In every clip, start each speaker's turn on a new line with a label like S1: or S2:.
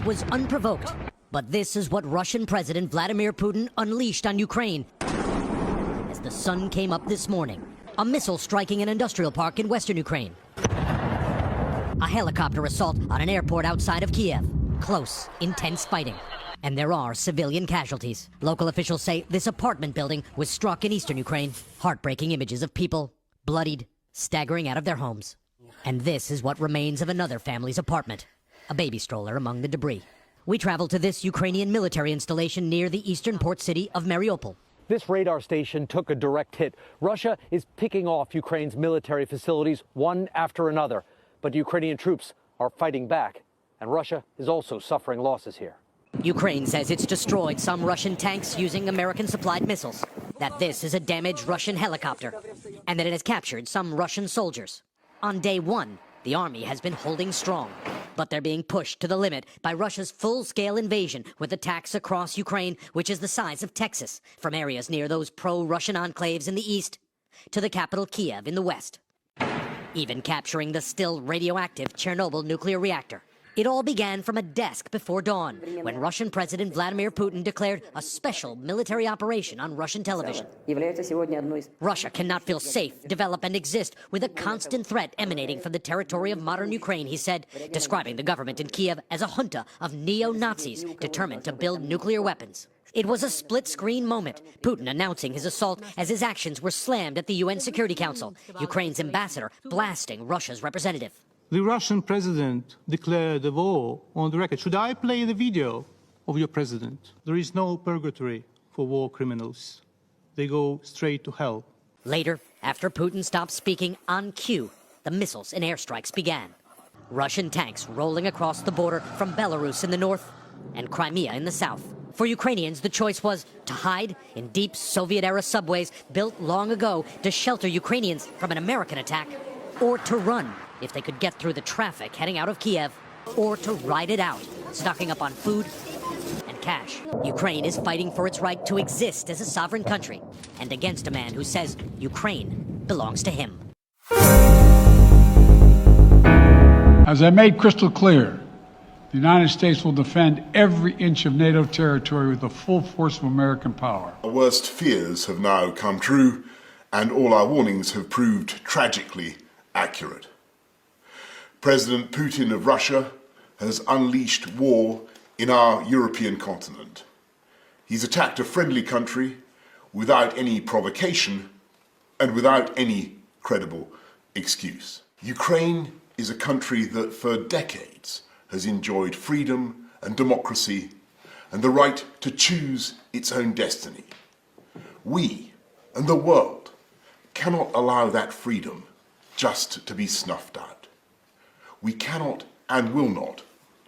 S1: was unprovoked. But this is what Russian President Vladimir Putin unleashed on Ukraine as the sun came up this morning. A missile striking an industrial park in western Ukraine. A helicopter assault on an airport outside of Kiev. Close, intense fighting. And there are civilian casualties. Local officials say this apartment building was struck in eastern Ukraine. Heartbreaking images of people, bloodied, staggering out of their homes. And this is what remains of another family's apartment. A baby stroller among the debris. We traveled to this Ukrainian military installation near the eastern port city of Mariupol.
S2: This radar station took a direct hit. Russia is picking off Ukraine's military facilities one after another. But Ukrainian troops are fighting back. And Russia is also suffering losses here.
S1: Ukraine says it's destroyed some Russian tanks using American-supplied missiles, that this is a damaged Russian helicopter, and that it has captured some Russian soldiers. On day one, the army has been holding strong, but they're being pushed to the limit by Russia's full-scale invasion with attacks across Ukraine, which is the size of Texas, from areas near those pro-Russian enclaves in the east to the capital Kiev in the west, even capturing the still radioactive Chernobyl nuclear reactor. It all began from a desk before dawn, when Russian President Vladimir Putin declared a special military operation on Russian television. Russia cannot feel safe, develop, and exist with a constant threat emanating from the territory of modern Ukraine, he said, describing the government in Kiev as a junta of neo-Nazis determined to build nuclear weapons. It was a split-screen moment, Putin announcing his assault as his actions were slammed at the UN Security Council, Ukraine's ambassador blasting Russia's representative.
S3: The Russian president declared a war on the record. Should I play the video of your president? There is no purgatory for war criminals. They go straight to hell.
S1: Later, after Putin stopped speaking on cue, the missiles and airstrikes began. Russian tanks rolling across the border from Belarus in the north and Crimea in the south. For Ukrainians, the choice was to hide in deep Soviet-era subways built long ago to shelter Ukrainians from an American attack, or to run if they could get through the traffic heading out of Kiev, or to ride it out, stocking up on food and cash. Ukraine is fighting for its right to exist as a sovereign country, and against a man who says Ukraine belongs to him.
S4: As I made crystal clear, the United States will defend every inch of NATO territory with the full force of American power.
S5: Our worst fears have now come true, and all our warnings have proved tragically accurate. President Putin of Russia has unleashed war in our European continent. He's attacked a friendly country without any provocation and without any credible excuse. Ukraine is a country that for decades has enjoyed freedom and democracy and the right to choose its own destiny. We and the world cannot allow that freedom just to be snuffed out. We cannot and will not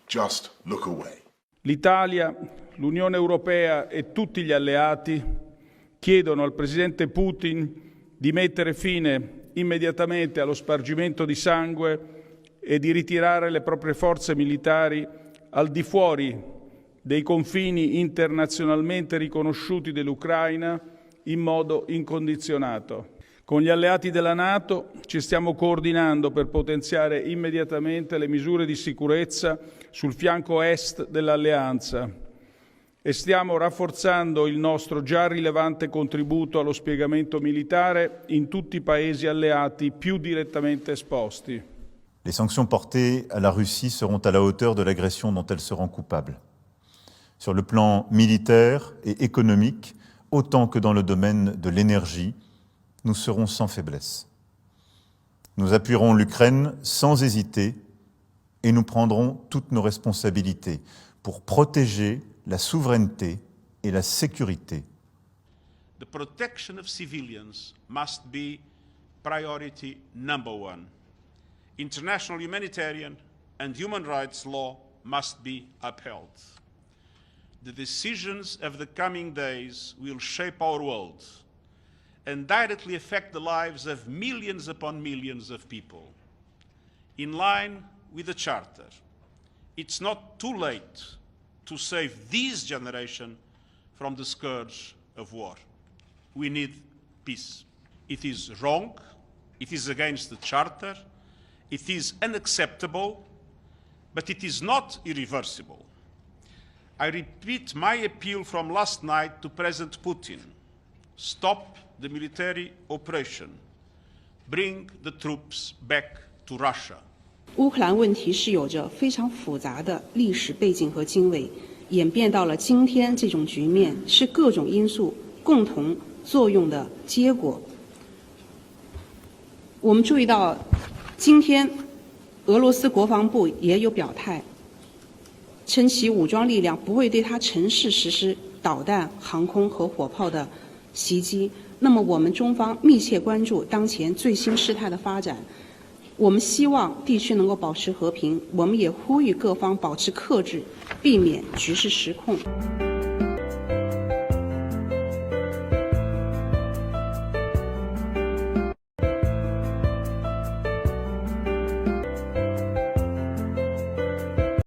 S5: just look away.
S6: L'Italia, l'Unione Europea e tutti gli alleati chiedono al presidente Putin di mettere fine immediatamente allo spargimento di sangue e di ritirare le proprie forze militari al di fuori dei confini internazionalmente riconosciuti dell'Ucraina in modo incondizionato. Con gli alleati della NATO ci stiamo coordinando per potenziare immediatamente le misure di sicurezza sul fianco est dell'alleanza e stiamo rafforzando il nostro già rilevante contributo allo spiegamento militare in tutti i paesi alleati più direttamente esposti.
S7: Les sanctions portées à la Russie seront à la hauteur de l'agression dont elle se rend coupable. Sur le plan militaire et économique, autant que dans le domaine de l'énergie, nous serons sans faiblesse. Nous appuierons l'Ukraine sans hésiter et nous prendrons toutes nos responsabilités pour protéger la souveraineté et la sécurité.
S8: The protection of civilians must be priority number one. International humanitarian and human rights law must be upheld. The decisions of the coming days will shape our world and directly affect the lives of millions upon millions of people. In line with the Charter, it's not too late to save this generation from the scourge of war. We need peace. It is wrong, it is against the Charter, it is unacceptable, but it is not irreversible. I repeat my appeal from last night to President Putin. Stop the military operation. Bring the troops back to Russia.
S9: 乌克兰问题是有着非常复杂的历史背景和经纬，演变到了今天这种局面，是各种因素共同作用的结果。我们注意到，今天俄罗斯国防部也有表态，称其武装力量不会对它城市实施导弹、航空和火炮的袭击。那么，我们中方密切关注当前最新事态的发展。我们希望地区能够保持和平，我们也呼吁各方保持克制，避免局势失控。